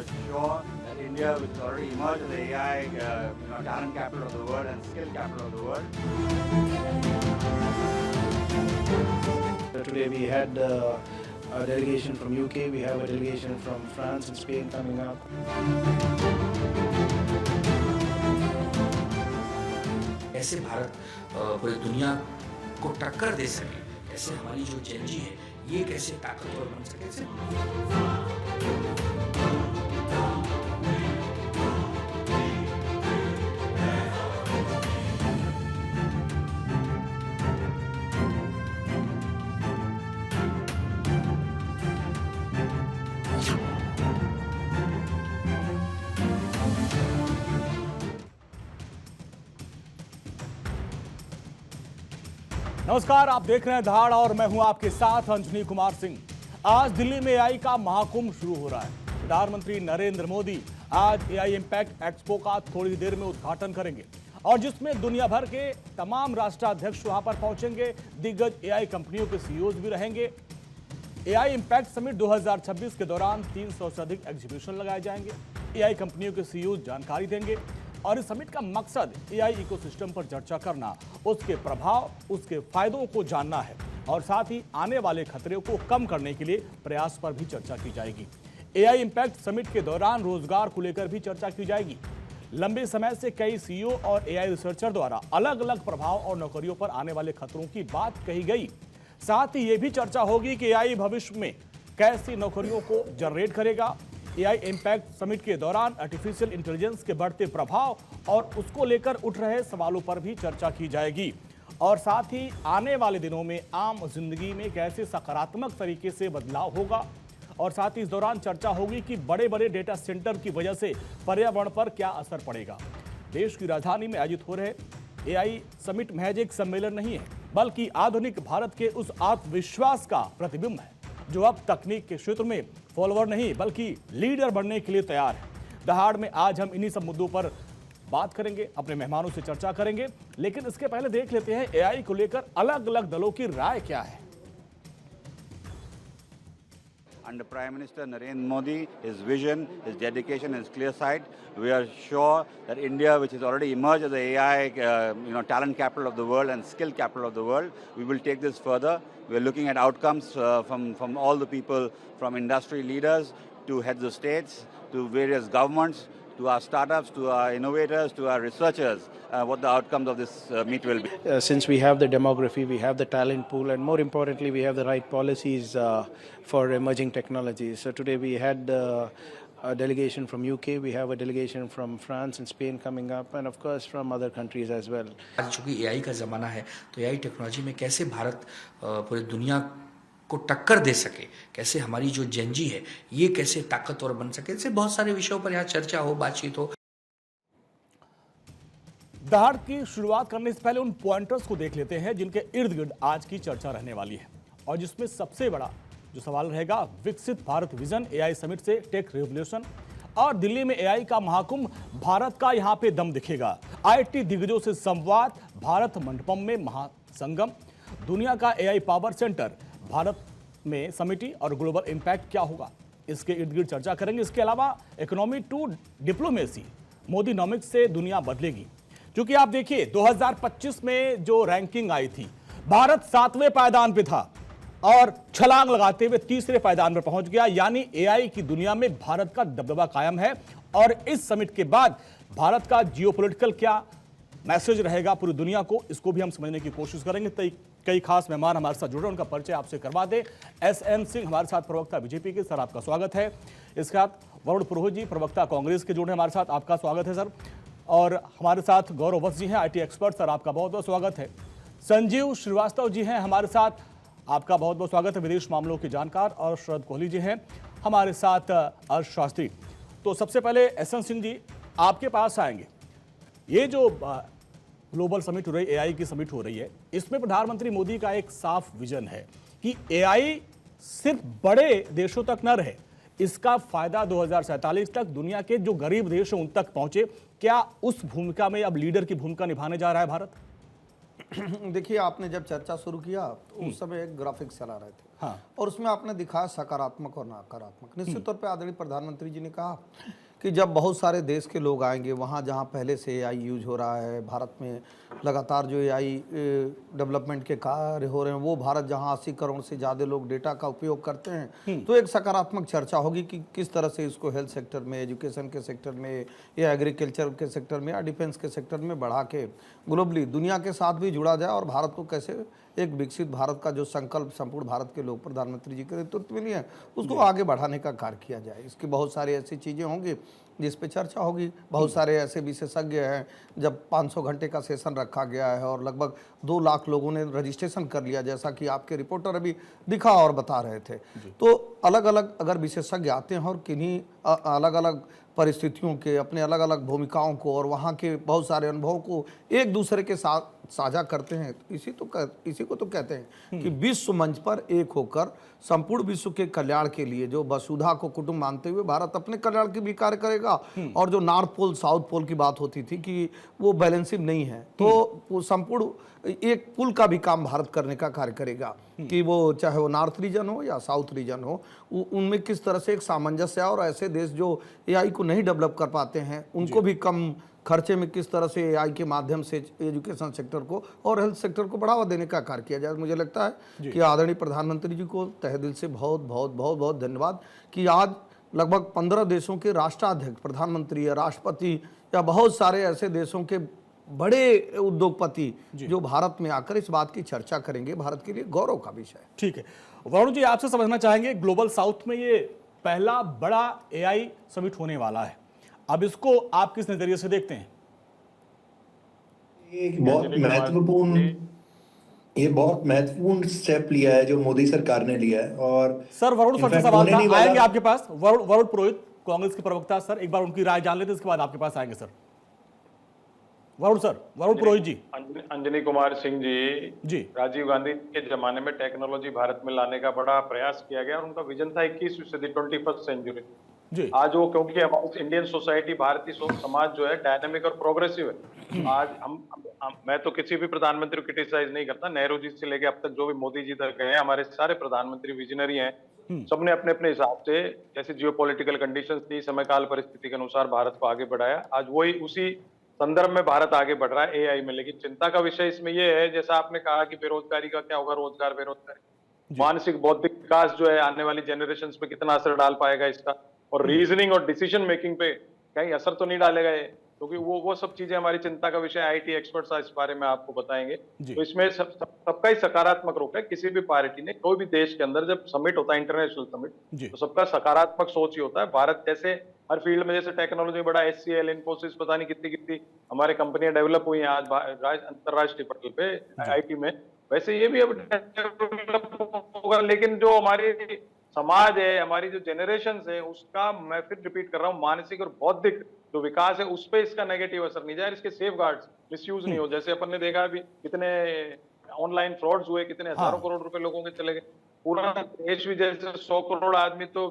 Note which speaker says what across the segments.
Speaker 1: are sure that India, which has already emerged as the AI talent capital of the world and skill capital of the world.
Speaker 2: Today we had a delegation from UK, we have a delegation from France and Spain coming up.
Speaker 3: कैसे भारत पूरी दुनिया को टक्कर दे सके, कैसे हमारी जो Gen Z है ये कैसे ताकतवर बन सके।
Speaker 4: नमस्कार, आप देख रहे हैं दहाड़ और मैं हूं आपके साथ अंजनी कुमार सिंह। आज दिल्ली में एआई का महाकुंभ शुरू हो रहा है। प्रधानमंत्री नरेंद्र मोदी आज एआई इंपैक्ट एक्सपो का थोड़ी देर में उद्घाटन करेंगे और जिसमें दुनिया भर के तमाम राष्ट्राध्यक्ष वहां पर पहुंचेंगे। दिग्गज एआई कंपनियों के सीईओज भी रहेंगे। एआई इंपैक्ट समिट 2026 के दौरान 300 से अधिक एग्जीबिशन लगाए जाएंगे। एआई कंपनियों के सीईओ जानकारी देंगे और इस समिट का मकसद एआई इकोसिस्टम पर चर्चा करना, उसके प्रभाव, उसके फायदों को जानना है और साथ ही आने वाले खतरे को कम करने के लिए प्रयास पर भी चर्चा की जाएगी। एआई इंपैक्ट समिट के दौरान रोजगार को लेकर भी चर्चा की जाएगी। लंबे समय से कई सीईओ और एआई रिसर्चर द्वारा अलग अलग प्रभाव और नौकरियों पर आने वाले खतरों की बात कही गई। साथ ही यह भी चर्चा होगी कि एआई भविष्य में कैसी नौकरियों को जनरेट करेगा। एआई इंपैक्ट समिट के दौरान आर्टिफिशियल इंटेलिजेंस के बढ़ते प्रभाव और उसको लेकर उठ रहे सवालों पर भी चर्चा की जाएगी और साथ ही आने वाले दिनों में आम जिंदगी में कैसे सकारात्मक तरीके से बदलाव होगा और साथ ही इस दौरान चर्चा होगी कि बड़े बड़े डेटा सेंटर की वजह से पर्यावरण पर क्या असर पड़ेगा। देश की राजधानी में आयोजित हो रहे एआई समिट महज एक सम्मेलन नहीं है, बल्कि आधुनिक भारत के उस आत्मविश्वास का प्रतिबिंब है जो अब तकनीक के क्षेत्र में फॉलोअर नहीं बल्कि लीडर बनने के लिए तैयार है। दहाड़ में आज हम इन्हीं सब मुद्दों पर बात करेंगे, अपने मेहमानों से चर्चा करेंगे, लेकिन इसके पहले देख लेते हैं एआई को लेकर अलग अलग दलों की राय क्या है।
Speaker 1: Under Prime Minister Narendra Modi, his vision, his dedication, his clear sight, we are sure that India, which has already emerged as the AI talent capital of the world and skill capital of the world, we will take this further. We are looking at outcomes from all the people, from industry leaders to heads of states, to various governments, to our startups, to our innovators, to our researchers, what the outcomes of this meet will be.
Speaker 2: Since we have the demography, we have the talent pool, and more importantly, we have the right policies for emerging technologies. So today we had a delegation from UK, we have a delegation from France and Spain coming up, and of course from other countries as well.
Speaker 3: आज चूंकि AI का ज़माना है तो AI technology में कैसे भारत पूरी दुनिया को टक्कर दे सके, कैसे हमारी जो जेनजी है ये कैसे ताकतवर बन सके, इससे बहुत सारे विषयों पर यहाँ चर्चा हो, बातचीत हो।
Speaker 4: दहाड़ की शुरुआत करने से पहले उन पॉइंटर्स को देख लेते हैं जिनके इर्द गिर्द आज की चर्चा रहने वाली है और जिसमें सबसे बड़ा जो सवाल रहेगा विकसित भारत विजन, एआई समिट से टेक रेवोल्यूशन और दिल्ली में एआई का महाकुंभ, भारत का यहां पे दम दिखेगा। आईटी दिग्गजों से संवाद, भारत मंडपम में महासंगम, दुनिया का एआई पावर सेंटर, भारत में समिटी और ग्लोबल इंपैक्ट क्या होगा, इसके इर्द गिर्द चर्चा करेंगे। इसके अलावा इकोनॉमी टू डिप्लोमेसी, मोदी नॉमिक्स से दुनिया बदलेगी। क्योंकि आप देखिए 2025 में जो रैंकिंग आई थी, भारत 7वें पायदान पे था और छलांग लगाते हुए 3रे पायदान पर पहुंच गया। यानी एआई की दुनिया में भारत का दबदबा कायम है और इस समिट के बाद भारत का जियोपॉलिटिकल क्या मैसेज रहेगा पूरी दुनिया को, इसको भी हम समझने की कोशिश करेंगे। कई खास मेहमान हमारे साथ जुड़े, उनका परिचय आपसे करवा दे। एसएन सिंह हमारे साथ, प्रवक्ता बीजेपी के, सर आपका स्वागत है। इसके साथ वरुण पुरोहित जी, प्रवक्ता कांग्रेस के, जुड़े हमारे साथ, आपका स्वागत है सर। और हमारे साथ गौरव वत्स जी हैं, आईटी एक्सपर्ट, सर आपका बहुत बहुत स्वागत है। संजीव श्रीवास्तव जी हैं हमारे साथ, आपका बहुत बहुत स्वागत है, विदेश मामलों के जानकार। और शरद कोहली जी हैं हमारे साथ, अर्श शास्त्री। तो सबसे पहले एसएन सिंह जी आपके पास आएंगे। ये जो ग्लोबल समिट हो रही है, एआई की समिट हो रही है, इसमें प्रधानमंत्री मोदी का एक साफ विजन है कि एआई सिर्फ बड़े देशों तक न रहे, इसका फायदा 2047 तक दुनिया के जो गरीब देश हैं उन तक पहुंचे। क्या उस भूमिका में अब लीडर की भूमिका निभाने जा रहा है भारत?
Speaker 5: देखिए, आपने जब चर्चा शुरू किया तो उस समय एक ग्राफिक्स चला रहे थे।
Speaker 4: हाँ।
Speaker 5: और उसमें आपने दिखाया सकारात्मक और नकारात्मक। निश्चित तौर पे आदरणीय प्रधानमंत्री जी ने कहा कि जब बहुत सारे देश के लोग आएंगे, वहाँ जहाँ पहले से एआई यूज हो रहा है, भारत में लगातार जो एआई डेवलपमेंट के कार्य हो रहे हैं, वो भारत जहाँ 80 करोड़ से ज़्यादा लोग डेटा का उपयोग करते हैं, तो एक सकारात्मक चर्चा होगी कि किस तरह से इसको हेल्थ सेक्टर में, एजुकेशन के सेक्टर में, या एग्रीकल्चर के सेक्टर में, या डिफेंस के सेक्टर में बढ़ा के ग्लोबली दुनिया के साथ भी जुड़ा जाए, और भारत को कैसे एक विकसित भारत का जो संकल्प संपूर्ण भारत के लोग प्रधानमंत्री जी के नेतृत्व में है, उसको आगे बढ़ाने का कार्य किया जाए। इसकी बहुत सारी ऐसी चीज़ें होंगी जिस पे चर्चा होगी। बहुत सारे ऐसे विशेषज्ञ हैं, जब 500 घंटे का सेशन रखा गया है और लगभग 2 लाख लोगों ने रजिस्ट्रेशन कर लिया, जैसा कि आपके रिपोर्टर अभी दिखा और बता रहे थे, तो अलग अलग अगर विशेषज्ञ आते हैं और किन्हीं अलग अलग परिस्थितियों के अपने अलग अलग भूमिकाओं को और वहाँ के बहुत सारे अनुभवों को एक दूसरे के साथ साझा करते हैं, इसी को तो कहते हैं कि विश्व मंच पर एक होकर संपूर्ण विश्व के कल्याण के लिए, जो वसुधा को कुटुंब मानते हुए भारत अपने कल्याण के भी कार्य करेगा, और जो नॉर्थ पोल साउथ पोल की बात होती थी कि वो बैलेंसिंग नहीं है, तो वो संपूर्ण एक पुल का भी काम भारत करने का कार्य करेगा, कि वो चाहे वो नॉर्थ रीजन हो या साउथ रीजन हो, उनमें किस तरह से एक सामंजस्य है, और ऐसे देश जो एआई को नहीं डेवलप कर पाते हैं उनको भी कम खर्चे में किस तरह से एआई के माध्यम से एजुकेशन सेक्टर को और हेल्थ सेक्टर को बढ़ावा देने का कार्य किया जाए। मुझे लगता है कि आदरणीय प्रधानमंत्री जी को तहे दिल से बहुत बहुत बहुत बहुत धन्यवाद कि आज लगभग 15 देशों के राष्ट्राध्यक्ष, प्रधानमंत्री या राष्ट्रपति या बहुत सारे ऐसे देशों के बड़े उद्योगपति जो भारत में आकर इस बात की चर्चा करेंगे, भारत के लिए गौरव का विषय है।
Speaker 4: ठीक है, वरुण जी आपसे समझना चाहेंगे, ग्लोबल साउथ में ये पहला बड़ा एआई समिट होने वाला है, अब इसको आप किस नजरिए से देखते हैं?
Speaker 6: ये बहुत महत्वपूर्ण स्टेप लिया है जो मोदी सरकार ने लिया है। और
Speaker 4: सर वरुण सर से सवाल था, आएंगे आपके पास। वरुण पुरोहित कांग्रेस के प्रवक्ता, सर एक बार उनकी राय जान लेते, इसके बाद आपके पास आएंगे सर। वरुण पुरोहित जी।
Speaker 7: अंजनी कुमार सिंह जी, राजीव गांधी के जमाने में टेक्नोलॉजी भारत में लाने का बड़ा प्रयास किया गया और उनका विजन था 21वीं सदी, 21st सेंचुरी जी। आज वो, क्योंकि हमारी इंडियन सोसाइटी, भारतीय समाज जो है डायनामिक और प्रोग्रेसिव है। आज मैं तो किसी भी प्रधानमंत्री को क्रिटिसाइज नहीं करता, नेहरू जी से लेके अब तक जो भी मोदी जी तक गए, हमारे सारे प्रधानमंत्री विजनरी हैं। सबने अपने अपने हिसाब से, जैसे जियोपॉलिटिकल कंडीशंस थी, समय काल परिस्थिति के अनुसार भारत को आगे बढ़ाया। आज वही उसी संदर्भ में भारत आगे बढ़ रहा है एआई में। लेकिन चिंता का विषय इसमें यह है, जैसा आपने कहा कि बेरोजगारी का क्या होगा, रोजगार, बेरोजगारी, मानसिक बौद्धिक विकास जो है आने वाली जनरेशंस पे कितना असर डाल पाएगा इसका, और रीजनिंग और डिसीजन मेकिंग पे कहीं असर तो नहीं डालेगा ये, क्योंकि वो सब चीजें हमारी चिंता का विषय। आईटी एक्सपर्ट्स इस बारे में आपको बताएंगे। तो इसमें सबका ही सकारात्मक रुख है। किसी भी पार्टी ने, कोई भी देश के अंदर जब समिट होता है, इंटरनेशनल समिट, तो सबका सकारात्मक सोच ही होता है। भारत जैसे हर फील्ड में, जैसे टेक्नोलॉजी में बड़ा HCL, इन्फोसिस, पता नहीं कितनी कितनी हमारे कंपनियां डेवलप हुई हैं आज अंतरराष्ट्रीय पटल पे आईटी में, वैसे ये भी अब डेवलप होगा। लेकिन जो हमारी समाज है, हमारी जो जनरेशन है, उसका, मैं फिर रिपीट कर रहा हूँ, मानसिक और बौद्धिक जो विकास है उस पर इसका नेगेटिव असर नहीं जाए, इसके सेफ गार्ड्स मिसयूज नहीं हो। जैसे अपन ने देखा अभी कितने ऑनलाइन फ्रॉड्स हुए, कितने हजारों करोड़ रुपए लोगों के चले गए। पूरा देश भी, जैसे 100 करोड़ आदमी तो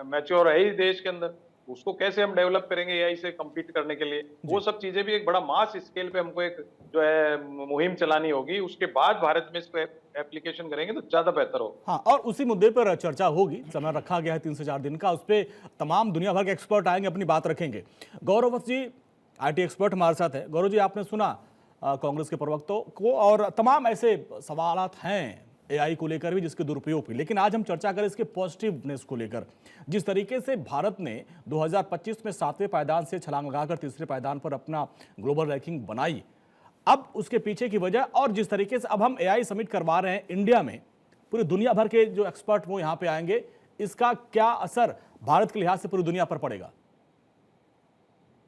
Speaker 7: मैच्योर है ही देश के अंदर, उसको कैसे हम डेवलप करेंगे एआई से कम्पीट करने के लिए, वो सब चीजें भी एक बड़ा मास स्केल पे हमको एक जो है मुहिम चलानी होगी। उसके बाद भारत में इसको एप्लीकेशन करेंगे तो ज्यादा बेहतर हो।
Speaker 4: हाँ, और उसी मुद्दे पर चर्चा होगी, समय रखा गया है 3 से 4 दिन का, उस पर तमाम दुनिया भर के एक्सपर्ट आएंगे, अपनी बात रखेंगे। गौरव जी आईटी एक्सपर्ट हमारे साथ है। गौरव जी, आपने सुना कांग्रेस के प्रवक्ताओं को, और तमाम ऐसे सवालात हैं एआई को लेकर भी, जिसके दुरुपयोग भी। लेकिन आज हम चर्चा करें इसके पॉजिटिवनेस को लेकर। जिस तरीके से भारत ने 2025 में 7वें पायदान से छलांग लगाकर 3रे पायदान पर अपना ग्लोबल रैंकिंग बनाई, अब उसके पीछे की वजह, और जिस तरीके से अब हम एआई समिट करवा रहे हैं इंडिया में, पूरी दुनिया भर के जो एक्सपर्ट वो यहाँ पे आएंगे, इसका क्या असर भारत के लिहाज से पूरी दुनिया पर पड़ेगा?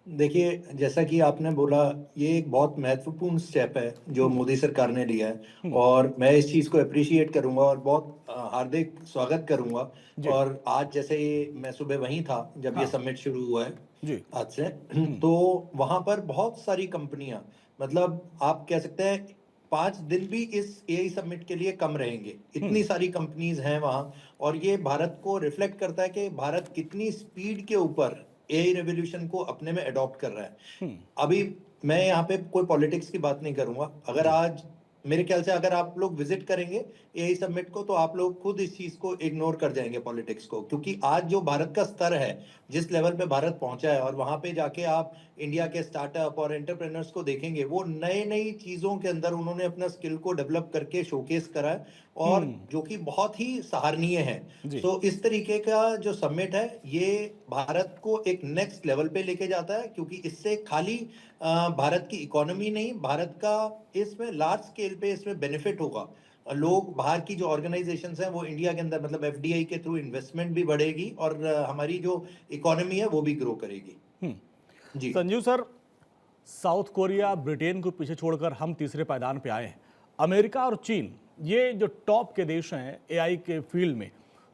Speaker 6: देखिए, जैसा कि आपने बोला, ये एक बहुत महत्वपूर्ण स्टेप है जो मोदी सरकार ने लिया है, और मैं इस चीज को अप्रिशिएट करूंगा और बहुत हार्दिक स्वागत करूंगा। और आज जैसे मैं सुबह वहीं था जब ये समिट शुरू हुआ है आज से, तो वहां पर बहुत सारी कंपनियां, मतलब आप कह सकते हैं 5 दिन भी इस एआई समिट के लिए कम रहेंगे, इतनी सारी कंपनीज हैं वहां। और ये भारत को रिफ्लेक्ट करता है कि भारत कितनी स्पीड के ऊपर एआई रेवोल्यूशन को अपने में अडॉप्ट कर रहा है। अभी मैं यहाँ पे कोई पॉलिटिक्स की बात नहीं करूंगा। अगर आज मेरे ख्याल से अगर आप लोग विजिट करेंगे एआई समिट को तो आप लोग खुद इस चीज को इग्नोर कर जाएंगे पॉलिटिक्स को, क्योंकि आज जो भारत का स्तर है, जिस लेवल पे भारत पहुंचा है, और वहां पे जाके आप इंडिया के स्टार्टअप और एंटरप्रेन्योर्स को देखेंगे, वो नए नई चीजों के अंदर उन्होंने अपना स्किल को डेवलप करके शोकेस करा है, और जो कि बहुत ही सराहनीय है। तो इस तरीके का जो समिट है ये भारत को एक नेक्स्ट लेवल पे लेके जाता है, क्योंकि इससे खाली भारत की इकोनॉमी नहीं, भारत का इसमें लार्ज स्केल पे इसमें बेनिफिट होगा। लोग बाहर की जो ऑर्गेनाइजेशंस हैं वो इंडिया के अंदर मतलब एफडीआई के थ्रू इन्वेस्टमेंट भी बढ़ेगी और हमारी जो इकोनॉमी है वो भी ग्रो करेगी। जी
Speaker 4: Sanjeev sir, South Korea, Britain को पीछे छोड़कर हम तीसरे पायदान पे आए हैं। अमेरिका और चीन, ये जो टॉप के देश हैं एआई के फील्ड में,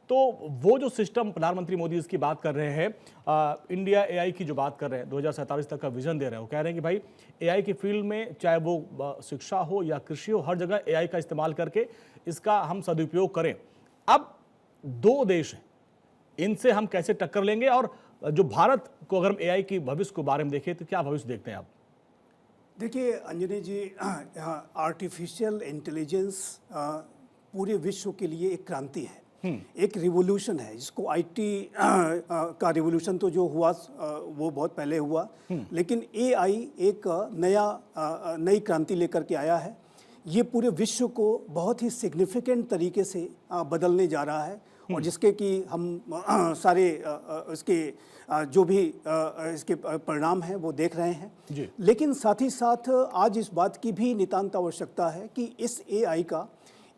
Speaker 4: तो वो जो सिस्टम प्रधानमंत्री मोदी इसकी बात कर रहे हैं, इंडिया एआई की जो बात कर रहे हैं, 2047 तक का विजन दे रहे हैं, वो कह रहे हैं कि भाई एआई की फील्ड में चाहे वो शिक्षा हो या कृषि हो, हर जगह एआई का इस्तेमाल करके इसका हम सदुपयोग करें। अब दो देश हैं, इनसे हम कैसे टक्कर लेंगे? और जो भारत को अगर हम एआई की भविष्य के बारे में देखें तो क्या भविष्य देखते हैं आप?
Speaker 8: देखिए अंजनी जी, आर्टिफिशियल इंटेलिजेंस पूरे विश्व के लिए एक क्रांति है, एक रिवोल्यूशन है, जिसको आईटी का रिवोल्यूशन तो जो हुआ वो बहुत पहले हुआ, लेकिन एआई एक नई क्रांति लेकर के आया है। ये पूरे विश्व को बहुत ही सिग्निफिकेंट तरीके से बदलने जा रहा है, और जिसके कि हम सारे इसके जो भी इसके परिणाम हैं वो देख रहे हैं। लेकिन साथ ही साथ आज इस बात की भी नितांत आवश्यकता है कि इस एआई का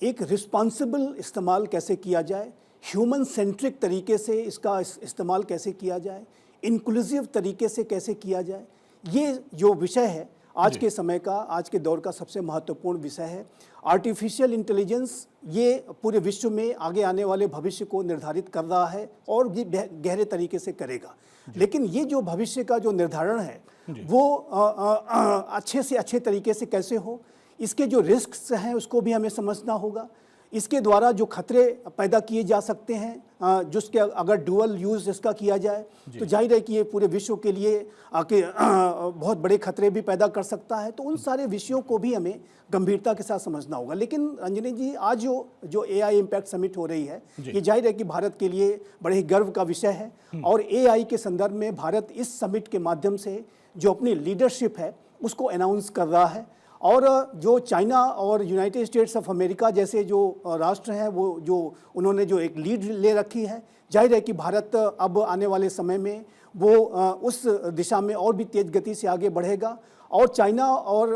Speaker 8: एक रिस्पॉन्सिबल इस्तेमाल कैसे किया जाए, ह्यूमन सेंट्रिक तरीके से इसका इस्तेमाल कैसे किया जाए, इंक्लूसिव तरीके से कैसे किया जाए। ये जो विषय है आज के समय का, आज के दौर का सबसे महत्वपूर्ण विषय है। आर्टिफिशियल इंटेलिजेंस ये पूरे विश्व में आगे आने वाले भविष्य को निर्धारित कर रहा है और ये गहरे तरीके से करेगा। लेकिन ये जो भविष्य का जो निर्धारण है वो अच्छे से अच्छे तरीके से कैसे हो, इसके जो रिस्क्स हैं उसको भी हमें समझना होगा। इसके द्वारा जो खतरे पैदा किए जा सकते हैं, जिसके अगर डुअल यूज़ इसका किया जाए तो जाहिर है कि ये पूरे विश्व के लिए बहुत बड़े खतरे भी पैदा कर सकता है। तो उन सारे विषयों को भी हमें गंभीरता के साथ समझना होगा। लेकिन अंजनी जी, आज जो एआई इम्पैक्ट समिट हो रही है, ये जाहिर है कि भारत के लिए बड़े ही गर्व का विषय है, और एआई के संदर्भ में भारत इस समिट के माध्यम से जो अपनी लीडरशिप है उसको अनाउंस कर रहा है। और जो चाइना और यूनाइटेड स्टेट्स ऑफ अमेरिका जैसे जो राष्ट्र हैं, वो जो उन्होंने जो एक लीड ले रखी है, जाहिर है कि भारत अब आने वाले समय में वो उस दिशा में और भी तेज गति से आगे बढ़ेगा। और चाइना और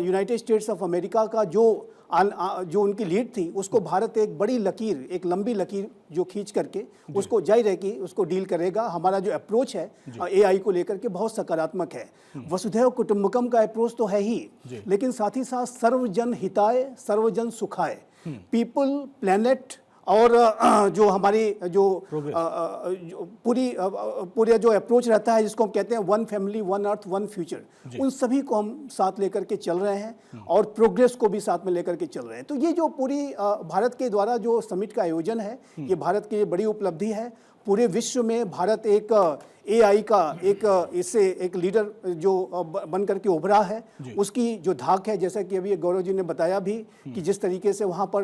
Speaker 8: यूनाइटेड स्टेट्स ऑफ अमेरिका का जो उनकी लीड थी, उसको भारत एक बड़ी लकीर, एक लंबी लकीर जो खींच करके उसको जाहिर है कि उसको डील करेगा। हमारा जो अप्रोच है एआई को लेकर के बहुत सकारात्मक है। वसुधैव कुटुंबकम का अप्रोच तो है ही, लेकिन साथ ही साथ सर्वजन हिताय सर्वजन सुखाय, पीपल, प्लैनेट, और जो हमारी जो पूरा जो अप्रोच रहता है, जिसको हम कहते हैं one family, one earth, one future, उन सभी को हम साथ लेकर के चल रहे हैं और प्रोग्रेस को भी साथ में लेकर के चल रहे हैं। तो ये जो पूरी भारत के द्वारा जो समिट का आयोजन है, ये भारत की बड़ी उपलब्धि है। पूरे विश्व में भारत एक एआई का इससे एक लीडर जो बन करके उभरा है, उसकी जो धाक है, जैसा कि अभी गौरव जी ने बताया भी कि जिस तरीके से वहाँ पर